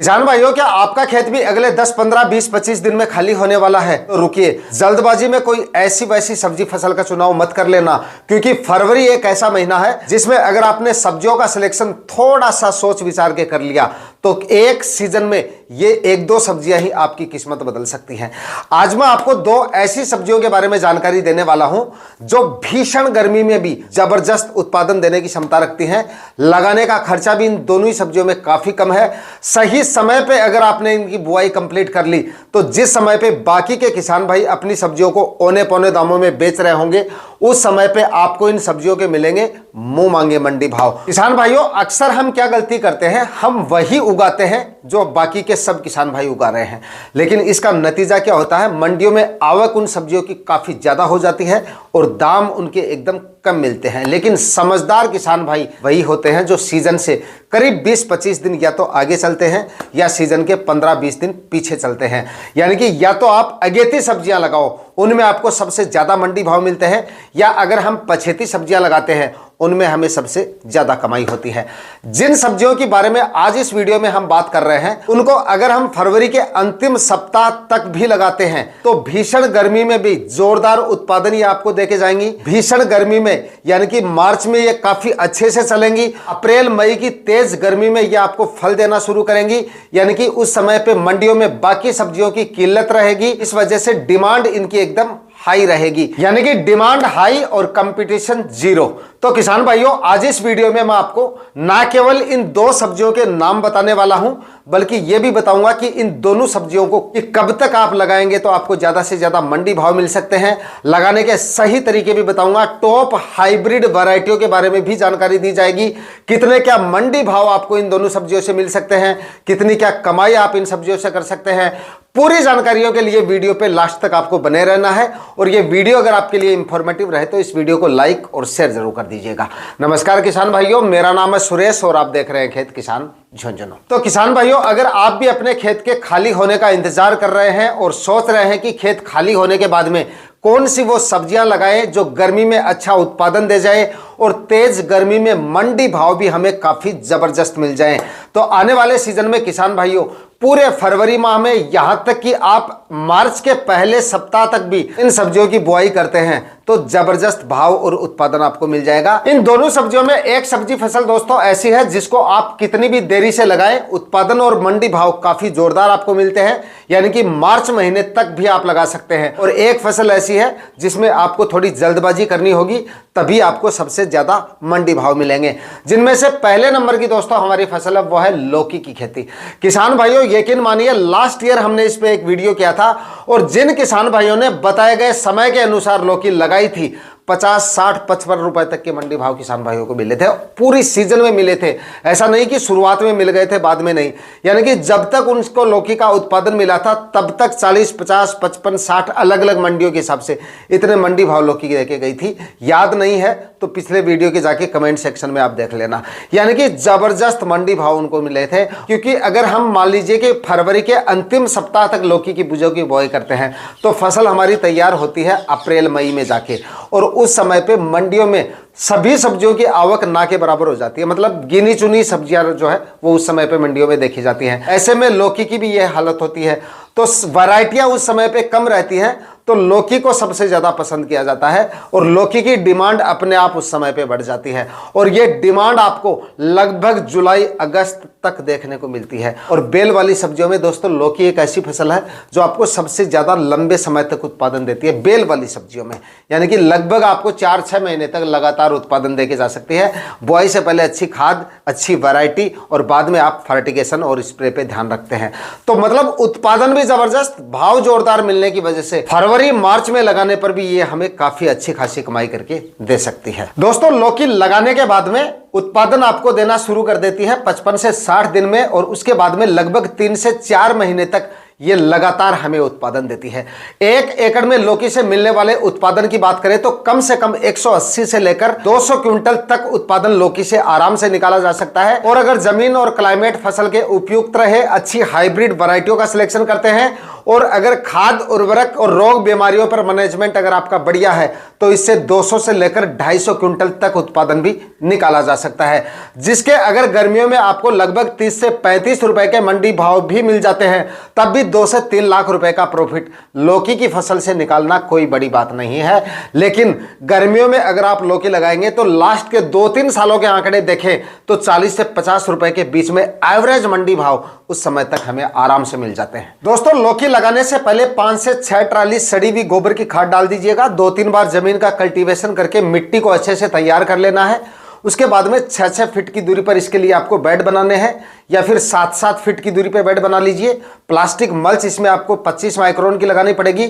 किसान भाइयों, क्या आपका खेत भी अगले 10, 15, 20, 25 दिन में खाली होने वाला है? तो रुकिए, जल्दबाजी में कोई ऐसी वैसी सब्जी फसल का चुनाव मत कर लेना, क्योंकि फरवरी एक ऐसा महीना है जिसमें अगर आपने सब्जियों का सिलेक्शन थोड़ा सा सोच विचार के कर लिया तो एक सीजन में ये एक दो सब्जियां ही आपकी किस्मत बदल सकती हैं। आज मैं आपको दो ऐसी सब्जियों के बारे में जानकारी देने वाला हूं जो भीषण गर्मी में भी जबरदस्त उत्पादन देने की क्षमता रखती हैं। लगाने का खर्चा भी इन दोनों ही सब्जियों में काफी कम है। सही समय पे अगर आपने इनकी बुआई कंप्लीट कर ली तो जिस समय पे बाकी के किसान भाई अपनी सब्जियों को औने पौने दामों में बेच रहे होंगे, उस समय पे आपको इन सब्जियों के मिलेंगे मुंह मांगे मंडी भाव। किसान भाइयों, अक्सर हम क्या गलती करते हैं, हम वही उगाते हैं जो बाकी के सब किसान भाई उगा रहे हैं, लेकिन इसका नतीजा क्या होता है, मंडियों में आवक उन सब्जियों की काफी ज्यादा हो जाती है और दाम उनके एकदम कम मिलते हैं। लेकिन समझदार किसान भाई वही होते हैं जो सीजन से करीब 20-25 दिन या तो आगे चलते हैं या सीजन के 15-20 दिन पीछे चलते हैं। यानी कि या तो आप अगेती सब्जियां लगाओ, उनमें आपको सबसे ज्यादा मंडी भाव मिलते हैं, या अगर हम पछेती सब्जियां लगाते हैं उनमें हमें सबसे ज्यादा कमाई होती है। जिन सब्जियों के बारे में आज इस वीडियो में हम बात कर रहे हैं, उनको अगर हम फरवरी के अंतिम सप्ताह तक भी लगाते हैं तो भीषण गर्मी में भी जोरदार उत्पादन ये आपको देके जाएंगी। भीषण गर्मी में यानी कि मार्च में ये काफी अच्छे से चलेंगी। अप्रैल मई की तेज गर्मी में ये आपको फल देना शुरू करेंगी, यानी कि उस समय पे मंडियों में बाकी सब्जियों की किल्लत रहेगी। इस वजह से डिमांड इनकी एकदम हाई रहेगी, यानी कि डिमांड हाई और कंपटीशन जीरो। तो किसान भाइयों, आज इस वीडियो में मैं आपको ना केवल इन दो सब्जियों के नाम बताने वाला हूं, बल्कि यह भी बताऊंगा कि इन दोनों सब्जियों को कि कब तक आप लगाएंगे तो आपको ज्यादा से ज्यादा मंडी भाव मिल सकते हैं। लगाने के सही तरीके भी बताऊंगा। टॉप हाइब्रिड वैरायटियों के बारे में भी जानकारी दी जाएगी। कितने क्या मंडी भाव आपको इन दोनों सब्जियों से मिल सकते हैं, कितनी क्या कमाई आप इन सब्जियों से कर सकते हैं। पूरी जानकारियों के लिए वीडियो पे लास्ट तक आपको बने रहना है, और ये वीडियो अगर आपके लिए इंफॉर्मेटिव रहे तो इस वीडियो को लाइक और शेयर जरूर कर दीजिएगा। नमस्कार किसान भाइयों, मेरा नाम है सुरेश और आप देख रहे हैं खेत किसान झुंझुनू। तो किसान भाइयों, अगर आप भी अपने खेत के खाली होने का इंतजार कर रहे हैं और सोच रहे हैं कि खेत खाली होने के बाद में कौन सी वो सब्जियां लगाएं जो गर्मी में अच्छा उत्पादन दे जाए और तेज गर्मी में मंडी भाव भी हमें काफी जबरदस्त मिल जाए, तो आने वाले सीजन में किसान भाइयों पूरे फरवरी माह में यहां तक कि आप मार्च के पहले सप्ताह तक भी इन सब्जियों की बुआई करते हैं तो जबरदस्त भाव और उत्पादन आपको मिल जाएगा। इन दोनों सब्जियों में एक सब्जी फसल दोस्तों ऐसी है जिसको आप कितनी भी देरी से लगाएं, उत्पादन और मंडी भाव काफी जोरदार आपको मिलते हैं, यानी कि मार्च महीने तक भी आप लगा सकते हैं। और एक फसल ऐसी है जिसमें आपको थोड़ी जल्दबाजी करनी होगी, तभी आपको सबसे ज्यादा मंडी भाव मिलेंगे। जिनमें से पहले नंबर की दोस्तों हमारी फसल है वो है लौकी की खेती। किसान भाइयों, यकीन मानिए लास्ट ईयर हमने इस पे एक वीडियो किया था और जिन किसान भाइयों ने बताए गए समय के अनुसार लौकी लगाई थी, 50, 60, 55 रुपए तक के मंडी भाव किसान भाइयों को मिले थे। पूरी सीजन में मिले थे, ऐसा नहीं कि शुरुआत में मिल गए थे बाद में नहीं। यानी कि जब तक उनको लौकी का उत्पादन मिला था तब तक 40, 50, 55, 60 अलग अलग मंडियों के हिसाब से इतने मंडी भाव लौकी की देके गई थी। याद नहीं है तो पिछले वीडियो के जाके कमेंट सेक्शन में आप देख लेना। यानी कि जबरदस्त मंडी भाव उनको मिले थे, क्योंकि अगर हम मान लीजिए कि फरवरी के अंतिम सप्ताह तक लौकी की बीजों की बुआई करते हैं तो फसल हमारी तैयार होती है अप्रैल मई में जाके, और उस समय पे मंडियों में सभी सब्जियों की आवक ना के बराबर हो जाती है। मतलब गिनी चुनी सब्जियां जो है वो उस समय पे मंडियों में देखी जाती हैं। ऐसे में लौकी की भी यह हालत होती है, तो वैरायटियां उस समय पे कम रहती हैं, तो लौकी को सबसे ज्यादा पसंद किया जाता है और लौकी की डिमांड अपने आप उस समय पे बढ़ जाती है। और ये डिमांड आपको लगभग जुलाई अगस्त तक देखने को मिलती है। और बेल वाली सब्जियों में दोस्तों लौकी एक ऐसी फसल है जो आपको सबसे ज्यादा लंबे समय तक उत्पादन देती है बेल वाली सब्जियों में, यानी कि लगभग आपको 4-6 महीने तक लगातार उत्पादन देके जा सकती है। बुआई से पहले अच्छी खाद, अच्छी वैरायटी और बाद में आप फर्टिगेशन और स्प्रे पे ध्यान रखते हैं, तो मतलब उत्पादन भी जबरदस्त, भाव जोरदार मिलने की वजह से फरवरी मार्च में लगाने पर भी ये हमें काफी अच्छी खासी कमाई करके दे सकती है। दोस्तों लौकी लगाने के बाद में उत्पादन आपको देना शुरू कर देती है 55 से 60 दिन में, और उसके बाद में लगभग 3 से 4 महीने तक ये लगातार हमें उत्पादन देती है। 1 एकड़ में लौकी से मिलने वाले उत्पादन की बात करें तो कम से कम 180 से लेकर 200 क्विंटल तक उत्पादन लौकी से आराम से निकाला जा सकता है। और अगर जमीन और क्लाइमेट फसल के उपयुक्त रहे, अच्छी हाइब्रिड वैरायटियों का सिलेक्शन करते हैं और अगर खाद उर्वरक और रोग बीमारियों पर मैनेजमेंट अगर आपका बढ़िया है तो इससे 200 से लेकर 250 क्विंटल तक उत्पादन भी निकाला जा सकता है, जिसके अगर गर्मियों में आपको लगभग 30 से 35 रुपए के मंडी भाव भी मिल जाते हैं, तब भी 2 से 3 लाख रुपए का प्रॉफिट लौकी की फसल से निकालना कोई बड़ी बात नहीं है। लेकिन गर्मियों में अगर आप लौकी लगाएंगे तो लास्ट के 2-3 सालों के आंकड़े देखें तो 40 से 50 रुपए के बीच में एवरेज मंडी भाव उस समय तक हमें आराम से मिल जाते हैं। दोस्तों, लौकी लगाने से पहले 5 से 6 ट्राली सड़ी हुई गोबर की खाद डाल दीजिएगा। 2-3 बार जमीन का कल्टीवेशन करके मिट्टी को अच्छे से तैयार कर लेना है। उसके बाद में 6-6 फीट की दूरी पर इसके लिए आपको बेड बनाने हैं, या फिर 7-7 फीट की दूरी पर बेड बना लीजिए। प्लास्टिक मल्च इसमें आपको 25 माइक्रोन की लगानी पड़ेगी।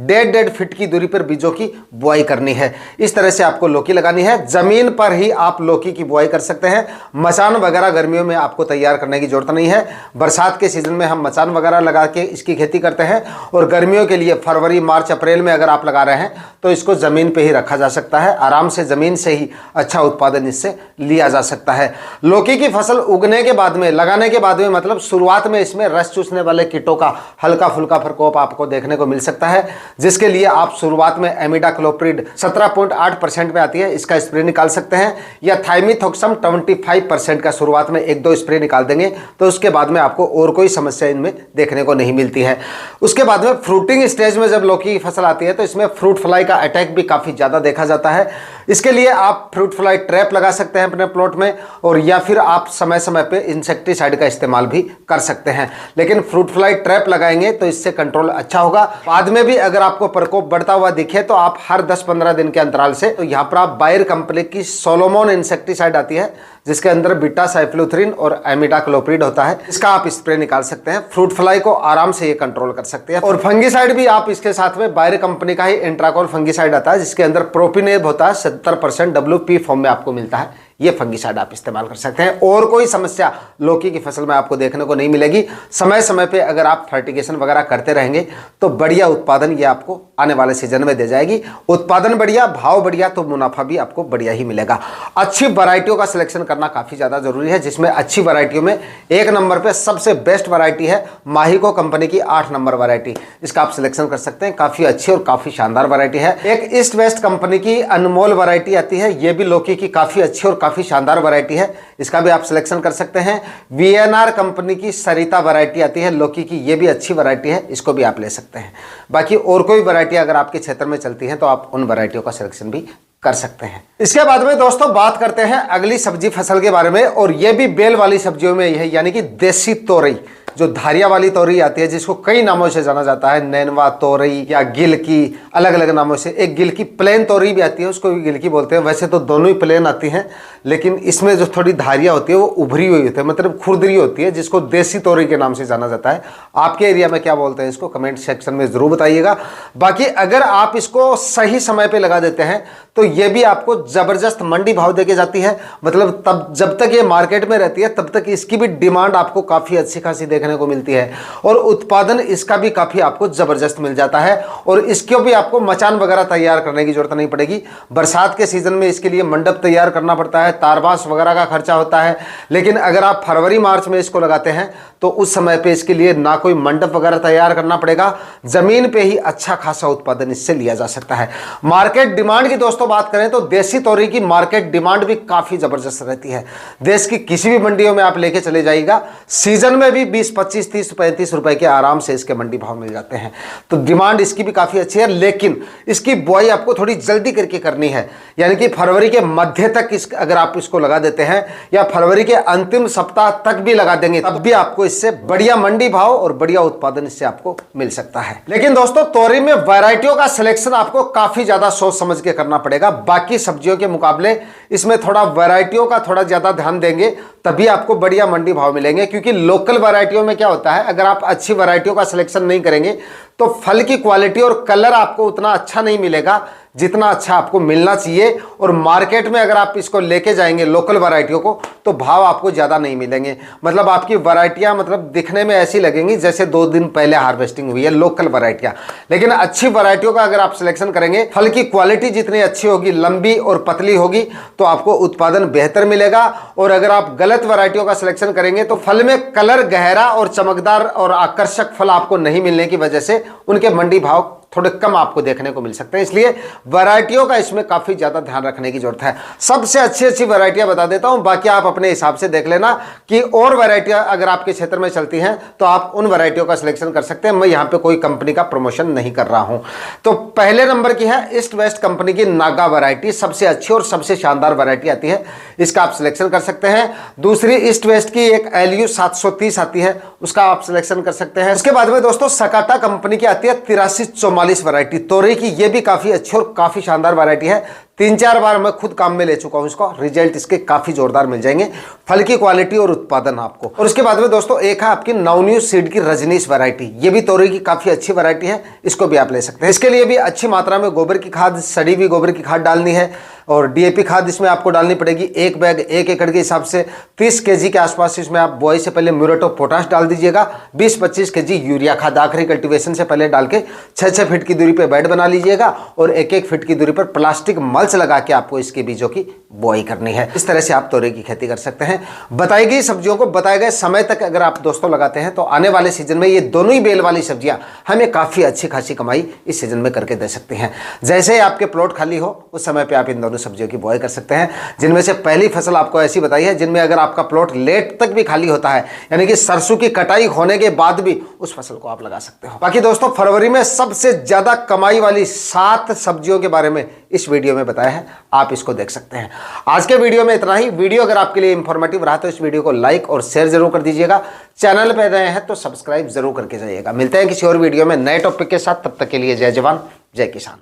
1.5 फीट की दूरी पर बीजों की बुआई करनी है। इस तरह से आपको लौकी लगानी है। जमीन पर ही आप लौकी की बुआई कर सकते हैं। मचान वगैरह गर्मियों में आपको तैयार करने की जरूरत नहीं है। बरसात के सीजन में हम मचान वगैरह लगा के इसकी खेती करते हैं, और गर्मियों के लिए फरवरी, मार्च, अप्रैल में अगर आप लगा रहे हैं तो इसको जमीन पर ही रखा जा सकता है। आराम से जमीन से ही अच्छा उत्पादन इससे लिया जा सकता है। लौकी की फसल उगने के बाद में, लगाने के बाद में, मतलब शुरुआत में इसमें रस चूसने वाले कीटों का हल्का फुल्का प्रकोप आपको देखने को मिल सकता है, जिसके लिए आप शुरुआत में एमिडाक्लोप्रिड 17.8% में आती है, इसका स्प्रे निकाल सकते हैं, या थाइमिथॉक्सम 25% का शुरुआत में 1-2 स्प्रे निकाल देंगे तो उसके बाद में आपको और कोई समस्या इनमें देखने को नहीं मिलती है। उसके बाद में फ्रूटिंग स्टेज में जब लौकी की फसल आती है तो इसमें फ्रूट फ्लाई का अटैक भी काफी ज्यादा देखा जाता है। इसके लिए आप फ्रूट फ्लाई ट्रैप लगा सकते हैं अपने प्लॉट में, और या फिर आप समय समय पे इंसेक्टिसाइड का इस्तेमाल भी कर सकते हैं। लेकिन फ्रूट फ्लाई ट्रैप लगाएंगे तो इससे कंट्रोल अच्छा होगा। बाद में भी अगर आपको प्रकोप बढ़ता हुआ दिखे तो आप हर 10-15 दिन के अंतराल से, तो यहाँ पर आप बायर कंपनी की सोलोमोन इंसेक्टिसाइड आती है, जिसके अंदर बीटा साइक्लोथ्रिन और एमिडाक्लोप्रिड होता है, इसका आप स्प्रे निकाल सकते हैं। फ्रूट फ्लाई को आराम से ये कंट्रोल कर सकते हैं। और फंगिसाइड भी आप इसके साथ में बायर कंपनी का ही इंट्राकोल फंगिसाइड आता है, जिसके अंदर प्रोपिनेब होता है, 70% WP फॉर्म में आपको मिलता है। ये फंगिसाइड आप इस्तेमाल कर सकते हैं। और कोई समस्या लौकी की फसल में आपको देखने को नहीं मिलेगी। समय समय पे अगर आप फर्टिगेशन वगैरह करते रहेंगे तो बढ़िया उत्पादन ये आपको आने वाले सीजन में दे जाएगी। उत्पादन बढ़िया, भाव बढ़िया, तो मुनाफा भी आपको बढ़िया ही मिलेगा। अच्छी वैरायटियों का सिलेक्शन करना काफी ज्यादा जरूरी है, जिसमें अच्छी वैरायटियों में 1 नंबर पे सबसे बेस्ट वैरायटी है माहिको कंपनी की 8 नंबर वैरायटी। इसका आप सिलेक्शन कर सकते हैं, काफी अच्छी और काफी शानदार वैरायटी है। एक ईस्ट वेस्ट कंपनी की अनमोल वैरायटी आती है, ये भी लौकी की काफी अच्छी और काफी शानदार वैरायटी है, इसका भी आप सिलेक्शन कर सकते हैं। VNR कंपनी की सरिता वैरायटी आती है लौकी की, ये भी अच्छी वैरायटी है, इसको भी आप ले सकते हैं। बाकी और कोई वैरायटी अगर आपके क्षेत्र में चलती है तो आप उन वैरायटियों का सिलेक्शन भी कर सकते हैं। इसके बाद में दोस्तों बात करते हैं अगली सब्जी फसल के बारे में, और ये भी बेल वाली सब्जियों में है, यानी कि देसी तोरई, जो धारिया वाली तोरई आती है, जिसको कई नामों से जाना जाता है, नैनवा तोरई या गिल की, अलग अलग नामों से। एक गिल की प्लेन तोरई भी आती है, उसको भी गिल की बोलते हैं। वैसे तो दोनों ही प्लेन आती हैं, लेकिन इसमें जो थोड़ी धारिया होती है वो उभरी हुई होती है, मतलब खुरदरी होती है, जिसको देसी तोरई के नाम से जाना जाता है। आपके एरिया में क्या बोलते हैं इसको कमेंट सेक्शन में जरूर बताइएगा। बाकी अगर आप इसको सही समय पे लगा देते हैं तो ये भी आपको जबरदस्त मंडी भाव देके जाती है। मतलब तब जब तक ये मार्केट में रहती है तब तक इसकी भी डिमांड आपको काफी अच्छी खासी देखने को मिलती है, और उत्पादन इसका भी काफी आपको जबरदस्त मिल जाता है। और इसको भी आपको मचान वगैरह तैयार करने की जरूरत नहीं पड़ेगी। बरसात के सीजन में इसके लिए मंडप तैयार करना पड़ता है, तारबास वगैरह का खर्चा होता है। लेकिन अगर आप फरवरी मार्च में इसको लगाते हैं तो उस समय पे इसके लिए ना कोई मंडप वगैरह तैयार करना पड़ेगा, जमीन पे ही अच्छा खासा उत्पादन इससे लिया जा सकता है। मार्केट डिमांड की दोस्तों बात करें तो देसी तोरई की मार्केट डिमांड भी काफी जबरदस्त रहती है। देश की किसी भी मंडियों में आप लेके चले जाइएगा, सीजन में भी 20, 25, 30, 35 रुपए के आराम से इसके मंडी भाव मिल जाते हैं। तो डिमांड इसकी भी काफी अच्छी है। लेकिन इसकी बुआई आपको थोड़ी जल्दी करके करनी है, यानी कि फरवरी के मध्य तक अगर आप इसको लगा देते हैं, या फरवरी के अंतिम सप्ताह तक भी लगा देंगे, तब भी आपको इससे बढ़िया मंडी भाव और बढ़िया उत्पादन इससे आपको मिल सकता है। लेकिन दोस्तों तोरई में वैरायटियों का सिलेक्शन आपको काफी ज्यादा सोच समझ के करना पड़ेगा। बाकी सब्जियों के मुकाबले इसमें थोड़ा वैरायटियों का थोड़ा ज्यादा ध्यान देंगे तभी आपको बढ़िया मंडी भाव मिलेंगे। क्योंकि लोकल वैरायटियों में क्या होता है, अगर आप अच्छी वैरायटियों का सिलेक्शन नहीं करेंगे तो फल की क्वालिटी और कलर आपको उतना अच्छा नहीं मिलेगा जितना अच्छा आपको मिलना चाहिए। और मार्केट में अगर आप इसको लेके जाएंगे लोकल वैरायटियों को तो भाव आपको ज़्यादा नहीं मिलेंगे। मतलब आपकी वैरायटियाँ मतलब दिखने में ऐसी लगेंगी जैसे 2 दिन पहले हार्वेस्टिंग हुई है, लोकल वैरायटियाँ। लेकिन अच्छी वैरायटियों का अगर आप सिलेक्शन करेंगे, फल की क्वालिटी जितनी अच्छी होगी, लंबी और पतली होगी, तो आपको उत्पादन बेहतर मिलेगा। और अगर आप गलत वैरायटियों का सिलेक्शन करेंगे तो फल में कलर गहरा और चमकदार और आकर्षक फल आपको नहीं मिलने की वजह से उनके मंडी भाव थोड़े कम आपको देखने को मिल सकते हैं। इसलिए वैरायटियों का इसमें काफ़ी ज़्यादा ध्यान रखने की जरूरत है। सबसे अच्छी वैरायटियां बता देता हूं, बाकी आप अपने हिसाब से देख लेना कि और वैरायटियां अगर आपके क्षेत्र में चलती हैं तो आप उन वैरायटियों का सिलेक्शन कर सकते हैं। मैं यहां पे कोई कंपनी का प्रमोशन नहीं कर रहा हूं। तो पहले नंबर की है ईस्ट वेस्ट कंपनी की नागा वैरायटी, सबसे अच्छी और सबसे शानदार वैरायटी आती है, इसका आप सिलेक्शन कर सकते हैं। दूसरी ईस्ट वेस्ट की एक LU 730 आती है, उसका आप सिलेक्शन कर सकते हैं। उसके बाद में दोस्तों सकाटा कंपनी की आती है 8344 वैरायटी तोरी की, ये भी काफी अच्छी और काफी शानदार वैरायटी है। 3-4 बार मैं खुद काम में ले चुका हूं इसको, रिजल्ट इसके काफी जोरदार मिल जाएंगे, फल की क्वालिटी और उत्पादन आपको। और उसके बाद में दोस्तों एक है आपकी नवन्यू सीड की रजनीश वैरायटी, ये भी तोरी की काफी अच्छी वैरायटी है, इसको भी आप ले सकते हैं। इसके लिए भी अच्छी मात्रा में गोबर की खाद, सड़ी हुई गोबर की खाद डालनी है और DAP खाद इसमें आपको डालनी पड़ेगी। एक बैग 1 एकड़ के हिसाब से 30 kg के आसपास इसमें आप बुआई से पहले म्यूरेट ऑफ पोटाश डाल दीजिएगा। 20-25 kg यूरिया खाद आखिरी कल्टीवेशन से पहले डाल के 6-6 फीट की दूरी पे बेड बना लीजिएगा और 1-1 फीट की दूरी पर प्लास्टिक मल्च लगा के आपको इसके बीजों की बुआई करनी है। इस तरह से आप तोरी की खेती कर सकते हैं। बताई गई सब्जियों को बताए गए समय तक अगर आप दोस्तों लगाते हैं तो आने वाले सीजन में ये दोनों ही बेल वाली सब्जियां हमें काफी अच्छी खासी कमाई इस सीजन में करके दे सकती हैं। जैसे ही आपके प्लॉट खाली हो उस समय पे आप इन दोनों सब्जियों की बुआई कर सकते हैं, जिनमें से पहली फसल आपको ऐसी बताई है जिनमें अगर आपका प्लॉट लेट तक भी खाली होता है, यानी कि सरसों की कटाई होने के बाद भी उस फसल को आप लगा सकते हो। बाकी दोस्तों फरवरी में सबसे ज्यादा कमाई वाली 7 सब्जियों के बारे में इस वीडियो में बताया है, आप इसको देख सकते हैं। आज के वीडियो में इतना ही। वीडियो अगर आपके लिए इंफॉर्मेटिव रहा तो इस वीडियो को लाइक और शेयर जरूर कर दीजिएगा। चैनल पर नए हैं तो सब्सक्राइब जरूर करके जाइएगा। मिलते हैं किसी और वीडियो में नए टॉपिक के साथ, तब तक के लिए जय जवान जय किसान।